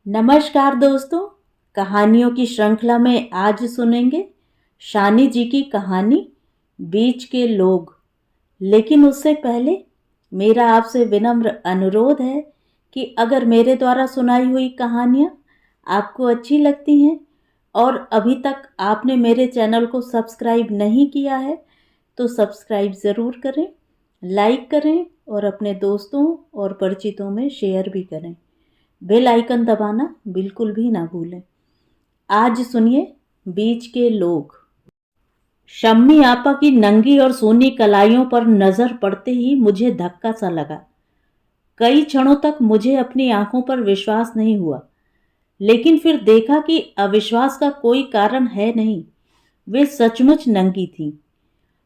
नमस्कार दोस्तों। कहानियों की श्रृंखला में आज सुनेंगे शानी जी की कहानी बीच के लोग। लेकिन उससे पहले मेरा आपसे विनम्र अनुरोध है कि अगर मेरे द्वारा सुनाई हुई कहानियाँ आपको अच्छी लगती हैं और अभी तक आपने मेरे चैनल को सब्सक्राइब नहीं किया है तो सब्सक्राइब ज़रूर करें, लाइक करें और अपने दोस्तों और परिचितों में शेयर भी करें। बेल आइकन दबाना बिल्कुल भी ना भूलें। आज सुनिए बीच के लोग। शम्मी आपा की नंगी और सूनी कलाइयों पर नजर पड़ते ही मुझे धक्का सा लगा। कई क्षणों तक मुझे अपनी आंखों पर विश्वास नहीं हुआ, लेकिन फिर देखा कि अविश्वास का कोई कारण है नहीं। वे सचमुच नंगी थीं।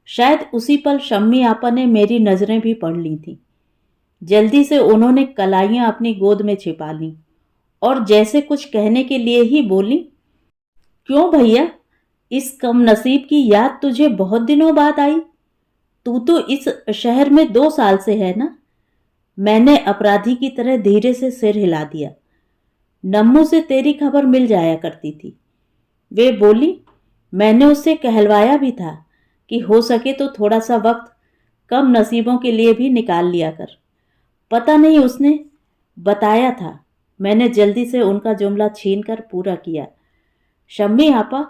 शायद उसी पल शम्मी आपा ने मेरी नजरें भी पढ़ ली थीं। जल्दी से उन्होंने कलाइयां अपनी गोद में छिपा लीं और जैसे कुछ कहने के लिए ही बोली, क्यों भैया, इस कम नसीब की याद तुझे बहुत दिनों बाद आई? तू तो इस शहर में 2 साल से है ना? मैंने अपराधी की तरह धीरे से सिर हिला दिया। नम्मू से तेरी खबर मिल जाया करती थी। वे बोली, मैंने उससे कहलवाया भी था कि हो सके तो थोड़ा सा वक्त कम नसीबों के लिए भी निकाल लिया कर। पता नहीं उसने बताया था। मैंने जल्दी से उनका जुमला छीनकर पूरा किया। शम्मी आपा,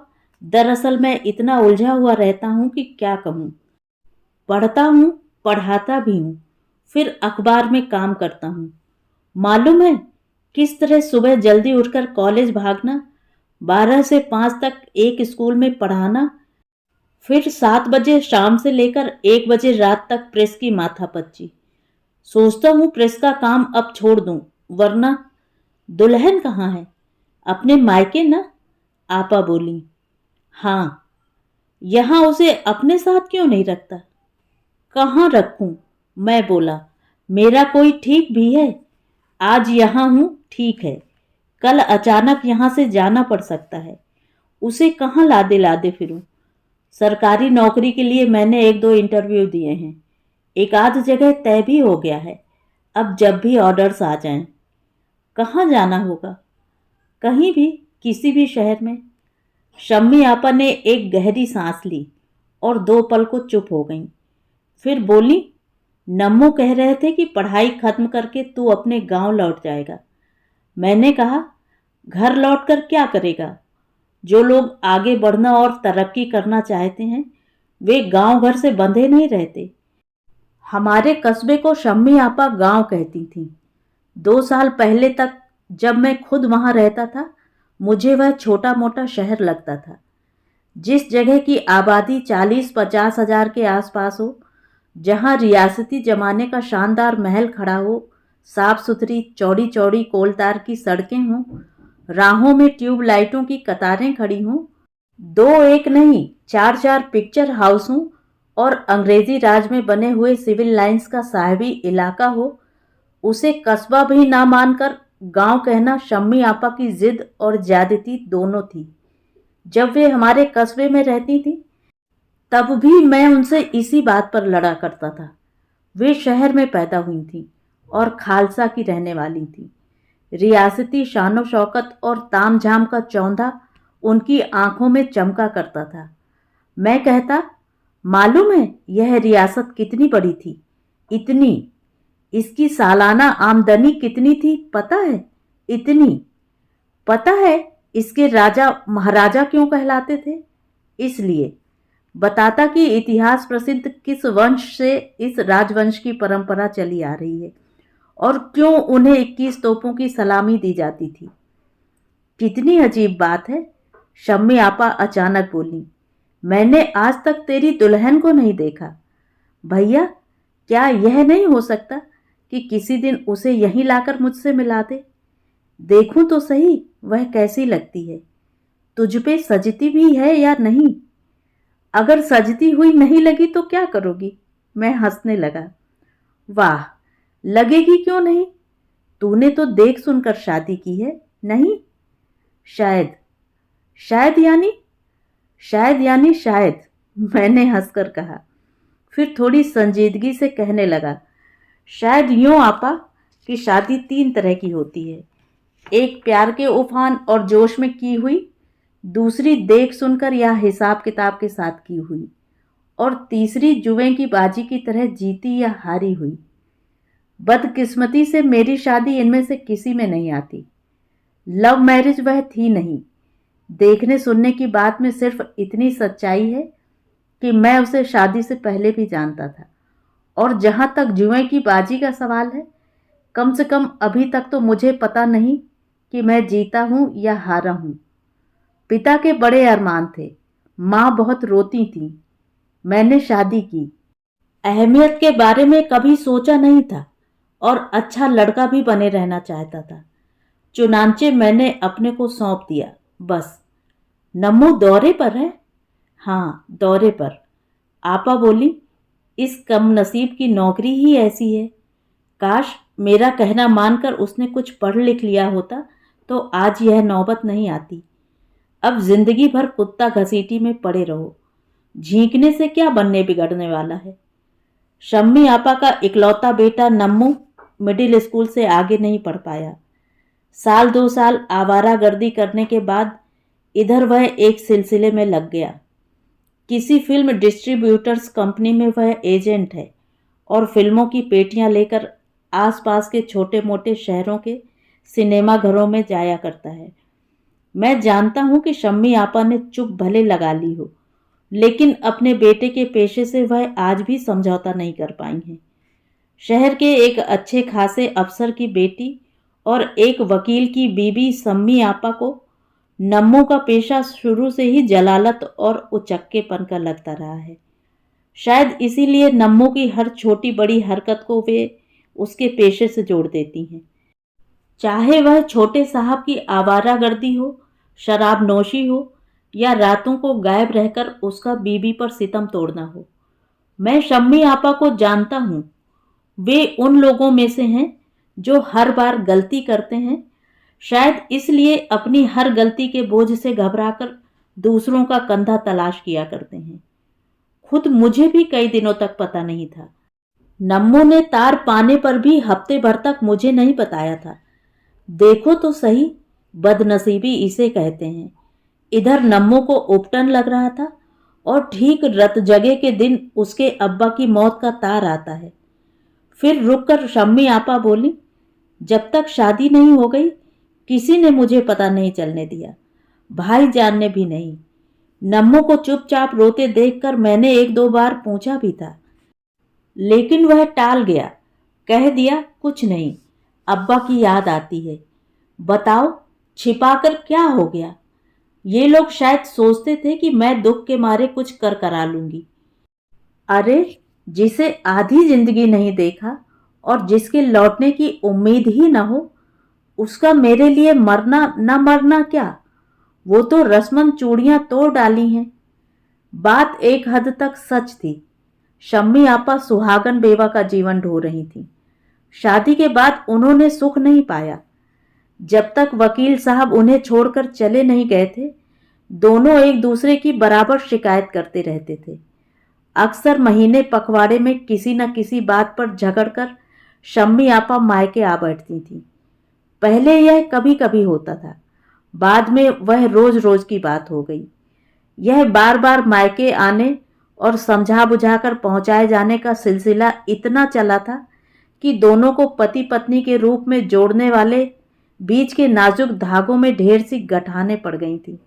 दरअसल मैं इतना उलझा हुआ रहता हूँ कि क्या कहूँ। पढ़ता हूँ, पढ़ाता भी हूँ, फिर अखबार में काम करता हूँ। मालूम है किस तरह सुबह जल्दी उठकर कॉलेज भागना, 12 से 5 तक एक स्कूल में पढ़ाना, फिर 7 बजे शाम से लेकर 1 बजे रात तक प्रेस की माथापच्ची। सोचता हूँ प्रेस का काम अब छोड़ दूँ, वरना। दुल्हन कहाँ है? अपने मायके ना? आपा बोली। हाँ। यहाँ उसे अपने साथ क्यों नहीं रखता? कहाँ रखूं? मैं बोला। मेरा कोई ठीक भी है? आज यहाँ हूं, ठीक है, कल अचानक यहाँ से जाना पड़ सकता है। उसे कहाँ लादे लादे फिरूं? सरकारी नौकरी के लिए मैंने 1-2 इंटरव्यू दिए हैं। एक आध जगह तय भी हो गया है। अब जब भी ऑर्डर्स आ जाएं। कहाँ जाना होगा? कहीं भी, किसी भी शहर में। शम्मी आपा ने एक गहरी सांस ली और 2 पल को चुप हो गईं। फिर बोली, नम्मू कह रहे थे कि पढ़ाई खत्म करके तू अपने गांव लौट जाएगा। मैंने कहा, घर लौटकर क्या करेगा? जो लोग आगे बढ़ना और तरक्की करना चाहते हैं वे गांव घर से बंधे नहीं रहते। हमारे कस्बे को शम्मी आपा गांव कहती थी। 2 साल पहले तक जब मैं खुद वहां रहता था मुझे वह छोटा मोटा शहर लगता था। जिस जगह की आबादी 40-50 हजार के आसपास हो, जहां रियासती जमाने का शानदार महल खड़ा हो, साफ सुथरी चौड़ी चौड़ी कोलतार की सड़कें हों, राहों में ट्यूब लाइटों की कतारें खड़ी हों, 2 एक नहीं 4-4 पिक्चर हाउस हों और अंग्रेजी राज में बने हुए सिविल लाइंस का साहिबी इलाका हो, उसे कस्बा भी ना मानकर गांव कहना शम्मी आपा की जिद और ज्यादती दोनों थी। जब वे हमारे कस्बे में रहती थी तब भी मैं उनसे इसी बात पर लड़ा करता था। वे शहर में पैदा हुई थीं और खालसा की रहने वाली थीं। रियासती शानो शौकत और तामझाम का चौंधा उनकी आंखों में चमका करता था। मैं कहता, मालूम है यह रियासत कितनी बड़ी थी? इतनी। इसकी सालाना आमदनी कितनी थी पता है? इतनी। पता है इसके राजा महाराजा क्यों कहलाते थे? इसलिए। बताता कि इतिहास प्रसिद्ध किस वंश से इस राजवंश की परंपरा चली आ रही है और क्यों उन्हें 21 तोपों की सलामी दी जाती थी। कितनी अजीब बात है। शम्मी आपा अचानक बोली, मैंने आज तक तेरी दुल्हन को नहीं देखा। भैया, क्या यह नहीं हो सकता कि किसी दिन उसे यहीं लाकर मुझसे मिला दे? देखूं तो सही वह कैसी लगती है। तुझ पे सजती भी है या नहीं? अगर सजती हुई नहीं लगी तो क्या करोगी? मैं हंसने लगा। वाह, लगेगी क्यों नहीं? तूने तो देख सुनकर शादी की है, नहीं? शायद। शायद यानी? शायद यानी शायद, मैंने हंसकर कहा। फिर थोड़ी संजीदगी से कहने लगा, शायद यूं आपा कि शादी 3 तरह की होती है। एक प्यार के उफान और जोश में की हुई, दूसरी देख सुनकर या हिसाब किताब के साथ की हुई, और तीसरी जुए की बाजी की तरह जीती या हारी हुई। बदकिस्मती से मेरी शादी इनमें से किसी में नहीं आती। लव मैरिज वह थी नहीं। देखने सुनने की बात में सिर्फ इतनी सच्चाई है कि मैं उसे शादी से पहले भी जानता था। और जहां तक जुए की बाजी का सवाल है, कम से कम अभी तक तो मुझे पता नहीं कि मैं जीता हूं या हारा हूं। पिता के बड़े अरमान थे, माँ बहुत रोती थी। मैंने शादी की, अहमियत के बारे में कभी सोचा नहीं था और अच्छा लड़का भी बने रहना चाहता था। चुनांचे मैंने अपने को सौंप दिया, बस। नम्मू दौरे पर है? हाँ, दौरे पर। आपा बोली, इस कम नसीब की नौकरी ही ऐसी है। काश मेरा कहना मानकर उसने कुछ पढ़ लिख लिया होता तो आज यह नौबत नहीं आती। अब जिंदगी भर कुत्ता घसीटी में पड़े रहो, झींकने से क्या बनने बिगड़ने वाला है। शम्मी आपा का इकलौता बेटा नम्मू मिडिल स्कूल से आगे नहीं पढ़ पाया। साल 2 साल आवारागर्दी करने के बाद इधर वह एक सिलसिले में लग गया। किसी फिल्म डिस्ट्रीब्यूटर्स कंपनी में वह एजेंट है और फिल्मों की पेटियां लेकर आसपास के छोटे मोटे शहरों के सिनेमा घरों में जाया करता है। मैं जानता हूं कि शम्मी आपा ने चुप भले लगा ली हो, लेकिन अपने बेटे के पेशे से वह आज भी समझौता नहीं कर पाई हैं। शहर के एक अच्छे खासे अफसर की बेटी और एक वकील की बीबी शम्मी आपा को नम्मू का पेशा शुरू से ही जलालत और उचक्केपन का लगता रहा है। शायद इसीलिए नम्मू की हर छोटी बड़ी हरकत को वे उसके पेशे से जोड़ देती हैं। चाहे वह छोटे साहब की आवारागर्दी हो, शराब नोशी हो, या रातों को गायब रहकर उसका बीबी पर सितम तोड़ना हो। मैं शम्मी आपा को जानता हूँ। वे उन लोगों में से हैं जो हर बार गलती करते हैं, शायद इसलिए अपनी हर गलती के बोझ से घबराकर दूसरों का कंधा तलाश किया करते हैं। खुद मुझे भी कई दिनों तक पता नहीं था। नम्मू ने तार पाने पर भी हफ्ते भर तक मुझे नहीं बताया था। देखो तो सही, बदनसीबी इसे कहते हैं। इधर नम्मू को उपटन लग रहा था और ठीक रत जगह के दिन उसके अब्बा की मौत का तार आता है। फिर रुककर शम्मी आपा बोली, जब तक शादी नहीं हो गई किसी ने मुझे पता नहीं चलने दिया, भाईजान ने भी नहीं। नम्मू को चुपचाप रोते देखकर मैंने 1-2 बार पूछा भी था, लेकिन वह टाल गया। कह दिया, कुछ नहीं, अब्बा की याद आती है। बताओ, छिपाकर क्या हो गया? ये लोग शायद सोचते थे कि मैं दुख के मारे कुछ कर करा लूंगी। अरे, जिसे आधी जिंदगी नहीं देखा और जिसके लौटने की उम्मीद ही न हो, उसका मेरे लिए मरना न मरना क्या, वो तो रस्मन चूड़ियां तोड़ डाली हैं। बात एक हद तक सच थी। शम्मी आपा सुहागन बेवा का जीवन ढो रही थी। शादी के बाद उन्होंने सुख नहीं पाया। जब तक वकील साहब उन्हें छोड़कर चले नहीं गए थे, दोनों एक दूसरे की बराबर शिकायत करते रहते थे। अक्सर महीने पखवाड़े में किसी न किसी बात पर झगड़कर शम्मी आपा मायके आ बैठती थी। पहले यह कभी कभी होता था, बाद में वह रोज रोज की बात हो गई। यह बार बार मायके आने और समझा बुझाकर पहुंचाए जाने का सिलसिला इतना चला था कि दोनों को पति पत्नी के रूप में जोड़ने वाले बीच के नाजुक धागों में ढेर सी गठानें पड़ गई थी।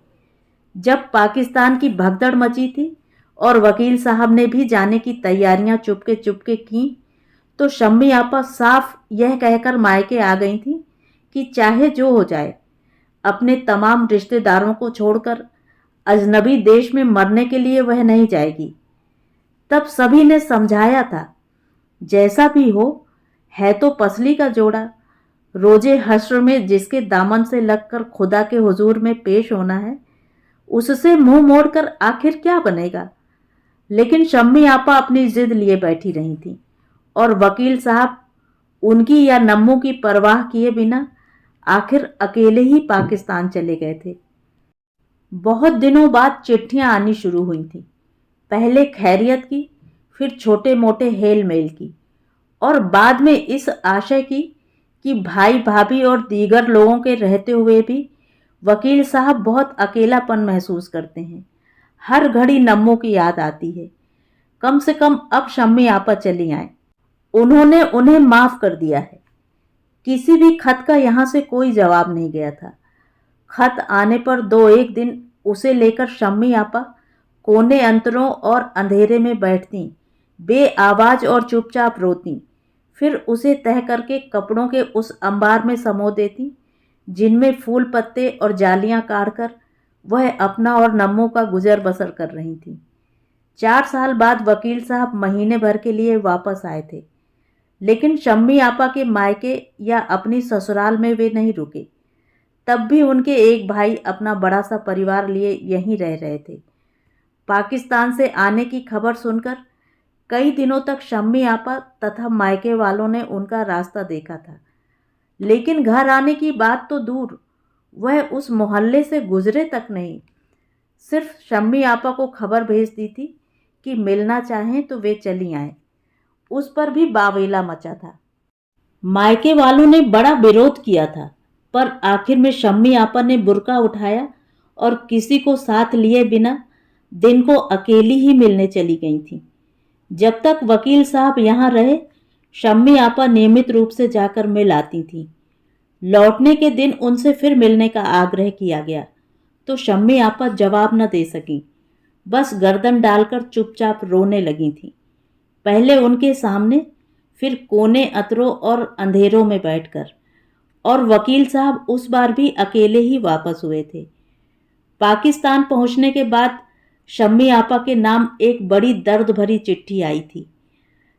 जब पाकिस्तान की भगदड़ मची थी और वकील साहब ने भी जाने की तैयारियां चुपके चुपके की, तो शम्मी आपा साफ यह कहकर मायके आ गई थी कि चाहे जो हो जाए, अपने तमाम रिश्तेदारों को छोड़कर अजनबी देश में मरने के लिए वह नहीं जाएगी। तब सभी ने समझाया था, जैसा भी हो, है तो पसली का जोड़ा। रोजे हश्र में जिसके दामन से लगकर खुदा के हुजूर में पेश होना है, उससे मुंह मोड़कर आखिर क्या बनेगा। लेकिन शम्मी आपा अपनी जिद लिए बैठी रही थी और वकील साहब उनकी या नम्मू की परवाह किए बिना आखिर अकेले ही पाकिस्तान चले गए थे। बहुत दिनों बाद चिट्ठियां आनी शुरू हुई थी। पहले खैरियत की, फिर छोटे मोटे हेल मेल की, और बाद में इस आशय की कि भाई भाभी और दीगर लोगों के रहते हुए भी वकील साहब बहुत अकेलापन महसूस करते हैं। हर घड़ी नम्मो की याद आती है। कम से कम अब शम्मी आपा चली आए। उन्होंने उन्हें माफ कर दिया है। किसी भी खत का यहाँ से कोई जवाब नहीं गया था। खत आने पर 2-1 दिन उसे लेकर शम्मी आपा कोने अंतरों और अंधेरे में बैठती, बेआवाज और चुपचाप रोती। फिर उसे तह करके कपड़ों के उस अंबार में समो देती जिनमें फूल पत्ते और जालियां काटकर वह अपना और नम्मो का गुजर बसर कर रही थी। 4 साल बाद वकील साहब महीने भर के लिए वापस आए थे, लेकिन शम्मी आपा के मायके या अपनी ससुराल में वे नहीं रुके। तब भी उनके एक भाई अपना बड़ा सा परिवार लिए यहीं रह रहे थे। पाकिस्तान से आने की खबर सुनकर कई दिनों तक शम्मी आपा तथा मायके वालों ने उनका रास्ता देखा था, लेकिन घर आने की बात तो दूर, वह उस मोहल्ले से गुजरे तक नहीं। सिर्फ शम्मी आपा को खबर भेज दी थी कि मिलना चाहें तो वे चली आएं। उस पर भी बावेला मचा था। मायके वालों ने बड़ा विरोध किया था, पर आखिर में शम्मी आपा ने बुर्का उठाया और किसी को साथ लिए बिना दिन को अकेली ही मिलने चली गई थी। जब तक वकील साहब यहाँ रहे, शम्मी आपा नियमित रूप से जाकर मिल आती थी। लौटने के दिन उनसे फिर मिलने का आग्रह किया गया तो शम्मी आपा जवाब न दे सकी, बस गर्दन डालकर चुपचाप रोने लगी थी। पहले उनके सामने, फिर कोने अतरों और अंधेरों में बैठकर। और वकील साहब उस बार भी अकेले ही वापस हुए थे। पाकिस्तान पहुंचने के बाद शम्मी आपा के नाम एक बड़ी दर्द भरी चिट्ठी आई थी।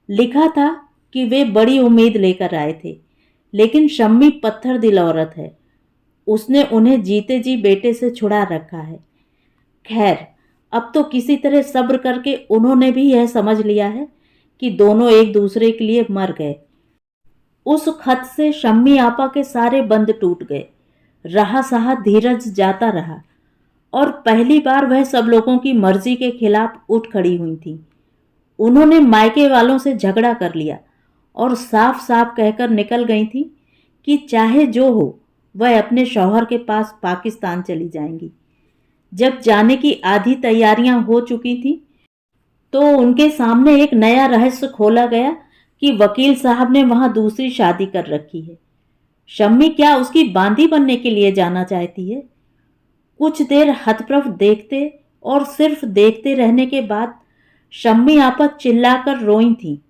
लिखा था कि वे बड़ी उम्मीद लेकर आए थे, लेकिन शम्मी पत्थर दिल औरत है। उसने उन्हें जीते जी बेटे से छुड़ा रखा है। खैर, अब तो किसी तरह सब्र करके उन्होंने भी यह समझ लिया है कि दोनों एक दूसरे के लिए मर गए। उस खत से शम्मी आपा के सारे बंध टूट गए। रहा सहा धीरज जाता रहा और पहली बार वह सब लोगों की मर्जी के खिलाफ उठ खड़ी हुई थी। उन्होंने मायके वालों से झगड़ा कर लिया और साफ साफ कहकर निकल गई थी कि चाहे जो हो वह अपने शौहर के पास पाकिस्तान चली जाएंगी। जब जाने की आधी तैयारियां हो चुकी थी तो उनके सामने एक नया रहस्य खोला गया कि वकील साहब ने वहां दूसरी शादी कर रखी है। शम्मी क्या उसकी बांदी बनने के लिए जाना चाहती है? कुछ देर हतप्रभ देखते और सिर्फ देखते रहने के बाद शम्मी आपा चिल्लाकर रोई थी।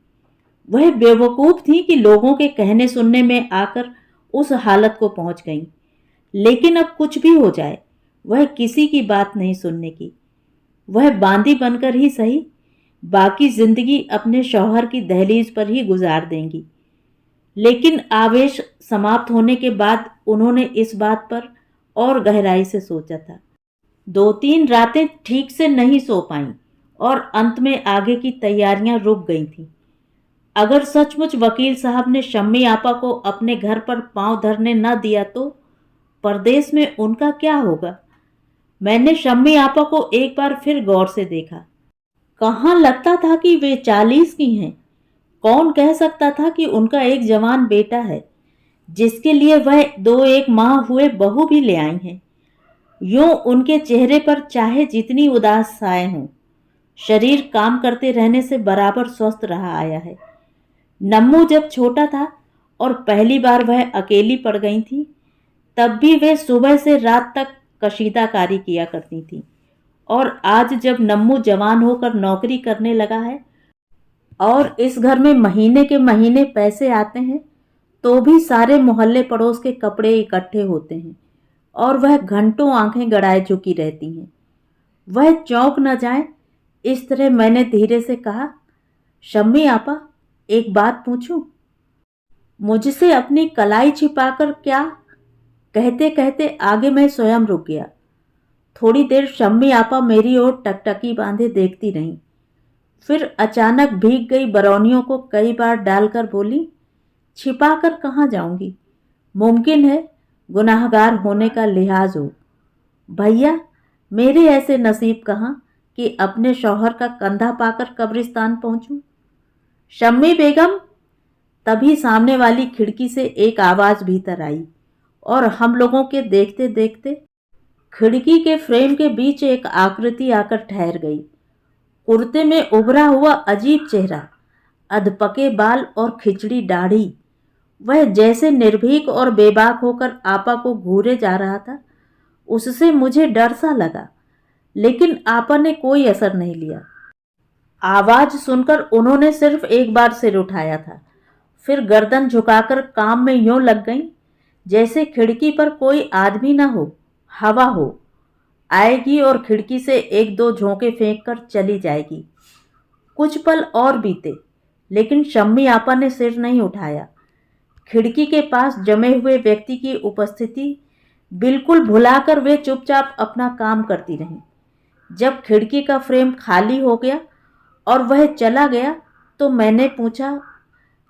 वह बेवकूफ थी कि लोगों के कहने सुनने में आकर उस हालत को पहुंच गई। लेकिन अब कुछ भी हो जाए, वह किसी की बात नहीं सुनने की। वह बांदी बनकर ही सही, बाकी जिंदगी अपने शौहर की दहलीज पर ही गुजार देंगी। लेकिन आवेश समाप्त होने के बाद उन्होंने इस बात पर और गहराई से सोचा था। 2-3 रातें ठीक से नहीं सो पाईं और अंत में आगे की तैयारियां रुक गई थीं। अगर सचमुच वकील साहब ने शम्मी आपा को अपने घर पर पांव धरने न दिया तो परदेश में उनका क्या होगा? मैंने शम्मी आपा को एक बार फिर गौर से देखा। कहाँ लगता था कि वे 40 की हैं। कौन कह सकता था कि उनका एक जवान बेटा है जिसके लिए वह 2-1 माह हुए बहू भी ले आई हैं। यूं उनके चेहरे पर चाहे जितनी उदास साए हों, शरीर काम करते रहने से बराबर स्वस्थ रहा आया है। नम्मू जब छोटा था और पहली बार वह अकेली पड़ गई थी, तब भी वे सुबह से रात तक कशीदाकारी किया करती थी। और आज जब नम्मू जवान होकर नौकरी करने लगा है और इस घर में महीने के महीने पैसे आते हैं, तो भी सारे मोहल्ले पड़ोस के कपड़े इकट्ठे होते हैं और वह घंटों आंखें गड़ाए झुकी रहती हैं। वह चौंक न जाए, इस तरह मैंने धीरे से कहा, शम्मी आपा, एक बात पूछूं? मुझसे अपनी कलाई छिपाकर क्या? कहते कहते आगे मैं स्वयं रुक गया। थोड़ी देर शम्मी आपा मेरी ओर टकटकी बांधे देखती रहीं। फिर अचानक भीग गई बरौनियों को कई बार डालकर बोली, छिपा कर कहाँ जाऊंगी? मुमकिन है गुनाहगार होने का लिहाज हो। भैया, मेरे ऐसे नसीब कहाँ कि अपने शौहर का कंधा पाकर कब्रिस्तान पहुंचूं? शम्मी बेगम, तभी सामने वाली खिड़की से एक आवाज भीतर आई और हम लोगों के देखते देखते खिड़की के फ्रेम के बीच एक आकृति आकर ठहर गई। कुर्ते में उभरा हुआ अजीब चेहरा, अधपके बाल और खिचड़ी दाढ़ी। वह जैसे निर्भीक और बेबाक होकर आपा को घूरे जा रहा था। उससे मुझे डर सा लगा, लेकिन आपा ने कोई असर नहीं लिया। आवाज सुनकर उन्होंने सिर्फ एक बार सिर उठाया था, फिर गर्दन झुकाकर काम में यूं लग गईं जैसे खिड़की पर कोई आदमी ना हो, हवा हो। आएगी और खिड़की से एक दो झोंके फेंक कर चली जाएगी। कुछ पल और बीते, लेकिन शम्मी आपा ने सिर नहीं उठाया। खिड़की के पास जमे हुए व्यक्ति की उपस्थिति बिल्कुल भुलाकर वे चुपचाप अपना काम करती रहीं। जब खिड़की का फ्रेम खाली हो गया और वह चला गया तो मैंने पूछा,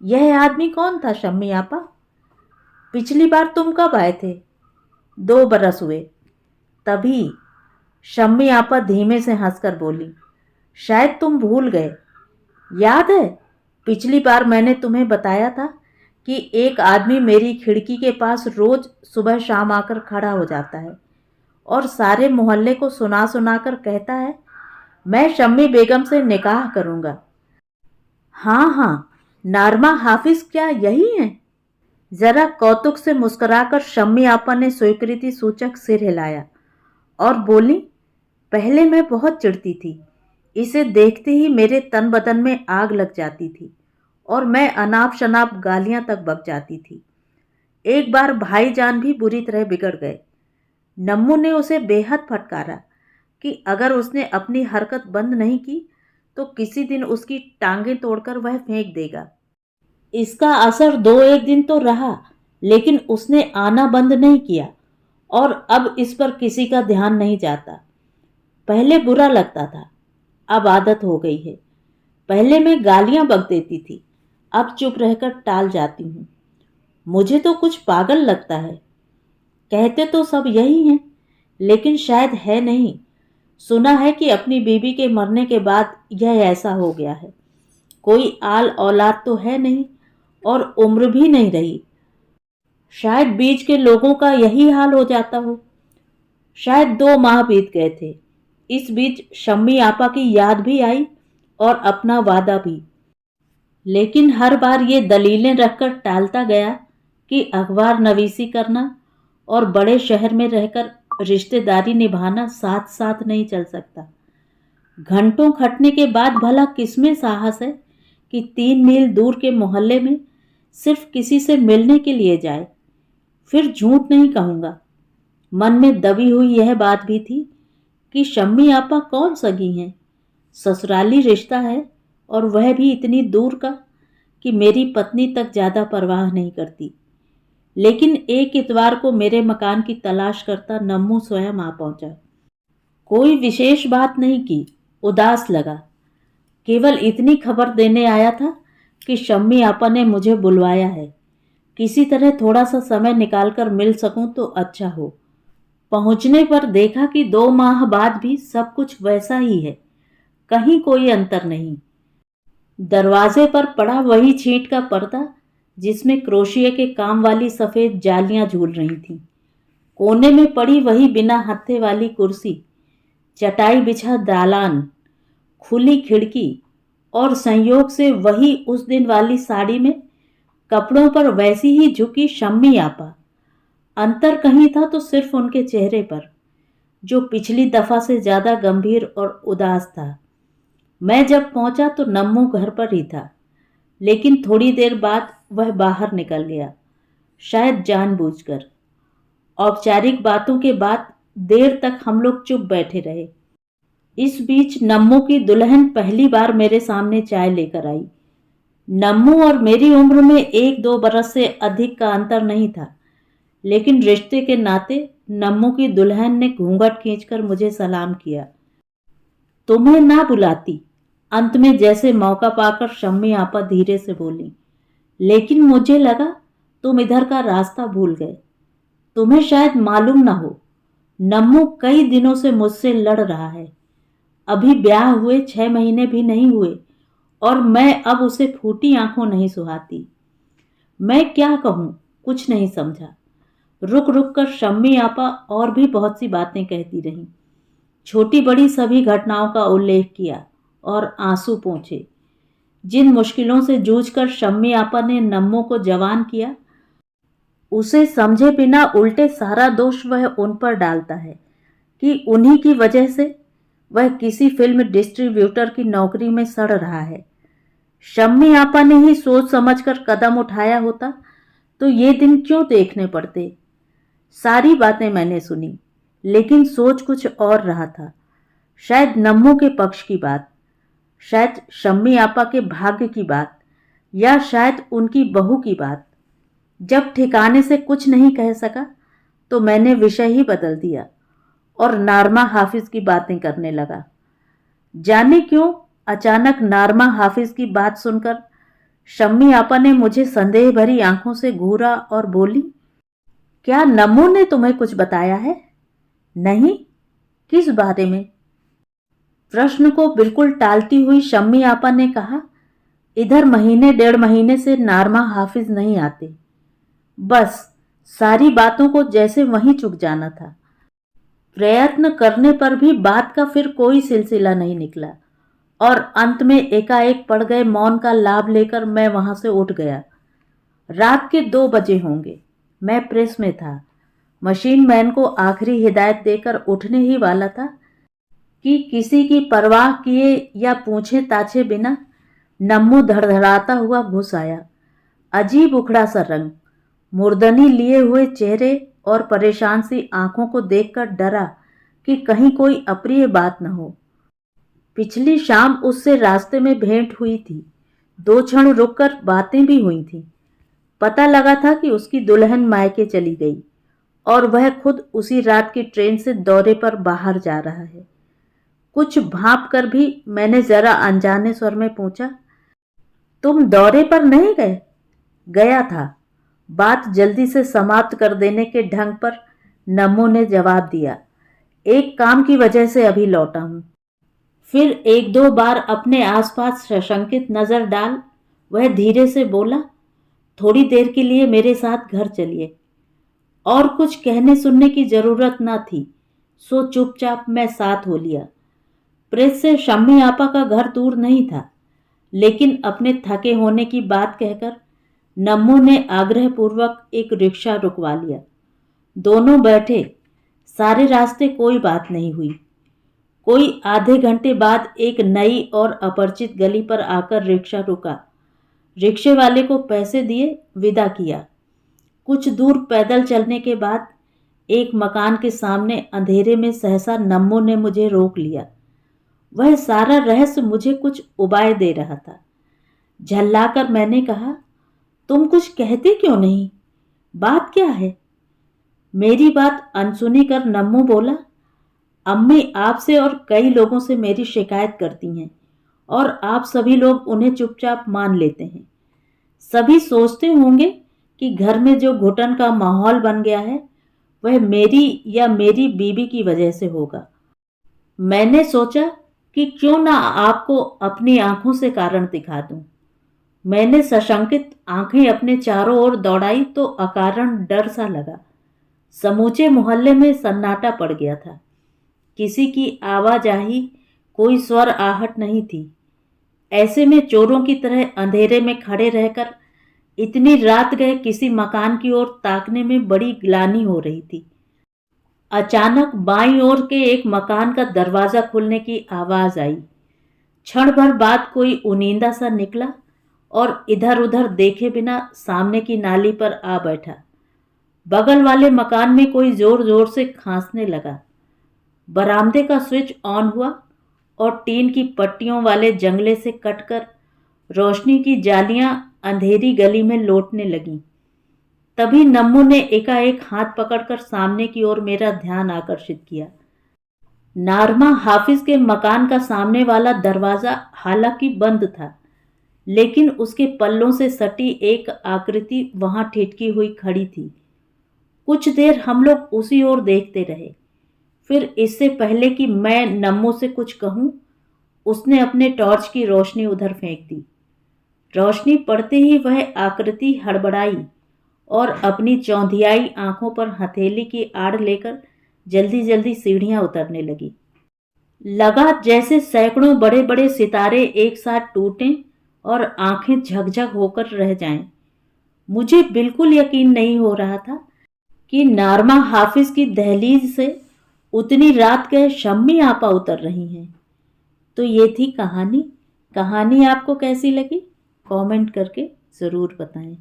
यह आदमी कौन था शम्मी आपा? पिछली बार तुम कब आए थे? 2 बरस हुए। तभी शम्मी आपा धीमे से हंसकर बोली, शायद तुम भूल गए। याद है, पिछली बार मैंने तुम्हें बताया था कि एक आदमी मेरी खिड़की के पास रोज सुबह शाम आकर खड़ा हो जाता है और सारे मोहल्ले को सुना सुना कर कहता है, मैं शम्मी बेगम से निकाह करूंगा। हाँ हाँ, नारमा हाफिज क्या यही है? जरा कौतुक से मुस्कुराकर शम्मी आपा ने स्वीकृति सूचक सिर हिलाया और बोली, पहले मैं बहुत चिढ़ती थी। इसे देखते ही मेरे तन बदन में आग लग जाती थी और मैं अनाप शनाप गालियां तक बक जाती थी। एक बार भाईजान भी बुरी तरह बिगड़ गए। नम्मू ने उसे बेहद फटकारा कि अगर उसने अपनी हरकत बंद नहीं की तो किसी दिन उसकी टांगें तोड़कर वह फेंक देगा। इसका असर 2-1 दिन तो रहा, लेकिन उसने आना बंद नहीं किया और अब इस पर किसी का ध्यान नहीं जाता। पहले बुरा लगता था, अब आदत हो गई है। पहले मैं गालियां बक देती थी, अब चुप रहकर टाल जाती हूँ। मुझे तो कुछ पागल लगता है। कहते तो सब यही हैं, लेकिन शायद है नहीं। सुना है कि अपनी बीबी के मरने के बाद यह ऐसा हो गया है। कोई आल औलाद तो है नहीं और उम्र भी नहीं रही। शायद बीच के लोगों का यही हाल हो जाता हो। शायद 2 माह बीत गए थे। इस बीच शम्मी आपा की याद भी आई और अपना वादा भी, लेकिन हर बार ये दलीलें रखकर टालता गया कि अखबार नवीसी करना और बड़े शहर में रहकर रिश्तेदारी निभाना साथ साथ नहीं चल सकता। घंटों खटने के बाद भला किसमें साहस है कि 3 मील दूर के मोहल्ले में सिर्फ किसी से मिलने के लिए जाए। फिर झूठ नहीं कहूँगा, मन में दबी हुई यह बात भी थी कि शम्मी आपा कौन सगी हैं। ससुराली रिश्ता है और वह भी इतनी दूर का कि मेरी पत्नी तक ज़्यादा परवाह नहीं करती। लेकिन एक इतवार को मेरे मकान की तलाश करता नम्मू स्वयं आ पहुंचा। कोई विशेष बात नहीं की, उदास लगा। केवल इतनी खबर देने आया था कि शम्मी आपा ने मुझे बुलवाया है। किसी तरह थोड़ा सा समय निकालकर मिल सकूं तो अच्छा हो। पहुंचने पर देखा कि 2 माह बाद भी सब कुछ वैसा ही है, कहीं कोई अंतर नहीं। दरवाजे पर पड़ा वही छींट का पर्दा जिसमें क्रोशिया के काम वाली सफ़ेद जालियां झूल रही थीं। कोने में पड़ी वही बिना हत्थे वाली कुर्सी, चटाई बिछा दालान, खुली खिड़की और संयोग से वही उस दिन वाली साड़ी में कपड़ों पर वैसी ही झुकी शम्मी आपा। अंतर कहीं था तो सिर्फ उनके चेहरे पर, जो पिछली दफा से ज्यादा गंभीर और उदास था। मैं जब पहुंचा तो नम्मू घर पर ही था, लेकिन थोड़ी देर बाद वह बाहर निकल गया, शायद जानबूझकर। औपचारिक बातों के बाद देर तक हम लोग चुप बैठे रहे। इस बीच नम्मू की दुल्हन पहली बार मेरे सामने चाय लेकर आई। नम्मू और मेरी उम्र में 1-2 बरस से अधिक का अंतर नहीं था, लेकिन रिश्ते के नाते नम्मू की दुल्हन ने घूंघट खींचकर मुझे सलाम किया। तुम्हें ना बुलाती, अंत में जैसे मौका पाकर शम्मी आपा धीरे से बोली, लेकिन मुझे लगा तुम इधर का रास्ता भूल गए। तुम्हें शायद मालूम ना हो, नम्मू कई दिनों से मुझसे लड़ रहा है। अभी ब्याह हुए 6 महीने भी नहीं हुए और मैं अब उसे फूटी आंखों नहीं सुहाती। मैं क्या कहूँ, कुछ नहीं समझा। रुक रुक कर शम्मी आपा और भी बहुत सी बातें कहती रहीं। छोटी बड़ी सभी घटनाओं का उल्लेख किया और आंसू पोंछे। जिन मुश्किलों से जूझकर शम्मी आपा ने नम्मो को जवान किया, उसे समझे बिना उल्टे सारा दोष वह उन पर डालता है कि उन्हीं की वजह से वह किसी फिल्म डिस्ट्रीब्यूटर की नौकरी में सड़ रहा है। शम्मी आपा ने ही सोच समझकर कदम उठाया होता तो ये दिन क्यों देखने पड़ते। सारी बातें मैंने सुनी, लेकिन सोच कुछ और रहा था। शायद नम्मो के पक्ष की बात, शायद शम्मी आपा के भाग्य की बात, या शायद उनकी बहू की बात। जब ठिकाने से कुछ नहीं कह सका तो मैंने विषय ही बदल दिया और नारमा हाफिज की बातें करने लगा। जाने क्यों अचानक नारमा हाफिज की बात सुनकर शम्मी आपा ने मुझे संदेह भरी आंखों से घूरा और बोली, क्या नम्मो ने तुम्हें कुछ बताया है? नहीं, किस बारे में? प्रश्न को बिल्कुल टालती हुई शम्मी आपा ने कहा, इधर महीने 1.5 महीने से नारमा हाफिज नहीं आते। बस सारी बातों को जैसे वहीं चुक जाना था। प्रयत्न करने पर भी बात का फिर कोई सिलसिला नहीं निकला और अंत में एकाएक पड़ गए मौन का लाभ लेकर मैं वहां से उठ गया। रात के 2 बजे होंगे। मैं प्रेस में था। मशीन मैन को आखिरी हिदायत देकर उठने ही वाला था कि किसी की परवाह किए या पूछे ताछे बिना नम्मू धड़धड़ाता हुआ घुस आया। अजीब उखड़ा सा रंग, मुर्दनी लिए हुए चेहरे और परेशान सी आंखों को देखकर डरा कि कहीं कोई अप्रिय बात न हो। पिछली शाम उससे रास्ते में भेंट हुई थी। 2 क्षण रुककर बातें भी हुई थी। पता लगा था कि उसकी दुल्हन मायके चली गई और वह खुद उसी रात की ट्रेन से दौरे पर बाहर जा रहा है। कुछ भांप कर भी मैंने जरा अनजाने स्वर में पूछा, तुम दौरे पर नहीं गए? गया था, बात जल्दी से समाप्त कर देने के ढंग पर नम्मो ने जवाब दिया। एक काम की वजह से अभी लौटा हूं। फिर 1-2 बार अपने आसपास सशंकित नजर डाल वह धीरे से बोला, थोड़ी देर के लिए मेरे साथ घर चलिए। और कुछ कहने सुनने की जरूरत न थी, सो चुपचाप मैं साथ हो लिया। प्रेस से शम्मी आपा का घर दूर नहीं था, लेकिन अपने थके होने की बात कहकर नम्मो ने आग्रहपूर्वक एक रिक्शा रुकवा लिया। दोनों बैठे। सारे रास्ते कोई बात नहीं हुई। कोई आधे घंटे बाद एक नई और अपरिचित गली पर आकर रिक्शा रुका। रिक्शे वाले को पैसे दिए, विदा किया। कुछ दूर पैदल चलने के बाद एक मकान के सामने अंधेरे में सहसा नम्मो ने मुझे रोक लिया। वह सारा रहस्य मुझे कुछ उबाए दे रहा था। झल्लाकर मैंने कहा, तुम कुछ कहते क्यों नहीं? बात क्या है? मेरी बात अनसुनी कर नम्मू बोला, अम्मी आपसे और कई लोगों से मेरी शिकायत करती हैं और आप सभी लोग उन्हें चुपचाप मान लेते हैं। सभी सोचते होंगे कि घर में जो घुटन का माहौल बन गया है वह मेरी या मेरी बीबी की वजह से होगा। मैंने सोचा कि क्यों ना आपको अपनी आंखों से कारण दिखा दूं। मैंने सशंकित आंखें अपने चारों ओर दौड़ाई तो अकारण डर सा लगा। समूचे मोहल्ले में सन्नाटा पड़ गया था। किसी की आवाजाही, कोई स्वर आहट नहीं थी। ऐसे में चोरों की तरह अंधेरे में खड़े रहकर इतनी रात गए किसी मकान की ओर ताकने में बड़ी ग्लानि हो रही थी। अचानक बाईं ओर के एक मकान का दरवाजा खुलने की आवाज आई। क्षण भर बाद कोई उनींदा सा निकला और इधर उधर देखे बिना सामने की नाली पर आ बैठा। बगल वाले मकान में कोई जोर जोर से खांसने लगा। बरामदे का स्विच ऑन हुआ और टीन की पट्टियों वाले जंगले से कटकर रोशनी की जालियां अंधेरी गली में लौटने लगीं। तभी नम्मू ने एकाएक हाथ पकड़कर सामने की ओर मेरा ध्यान आकर्षित किया। नारमा हाफिज के मकान का सामने वाला दरवाजा हालांकि बंद था, लेकिन उसके पल्लों से सटी एक आकृति वहां ठिठकी हुई खड़ी थी। कुछ देर हम लोग उसी ओर देखते रहे। फिर इससे पहले कि मैं नम्मू से कुछ कहूं, उसने अपने टॉर्च की रोशनी उधर फेंक दी। रोशनी पड़ते ही वह आकृति हड़बड़ाई और अपनी चौंधियाई आंखों पर हथेली की आड़ लेकर जल्दी जल्दी सीढ़ियां उतरने लगी। लगा जैसे सैकड़ों बड़े बड़े सितारे एक साथ टूटें और आंखें झकझक होकर रह जाएं। मुझे बिल्कुल यकीन नहीं हो रहा था कि नारमा हाफिज की दहलीज से उतनी रात गए शम्मी आपा उतर रही हैं। तो ये थी कहानी। कहानी आपको कैसी लगी कमेंट करके ज़रूर बताएं।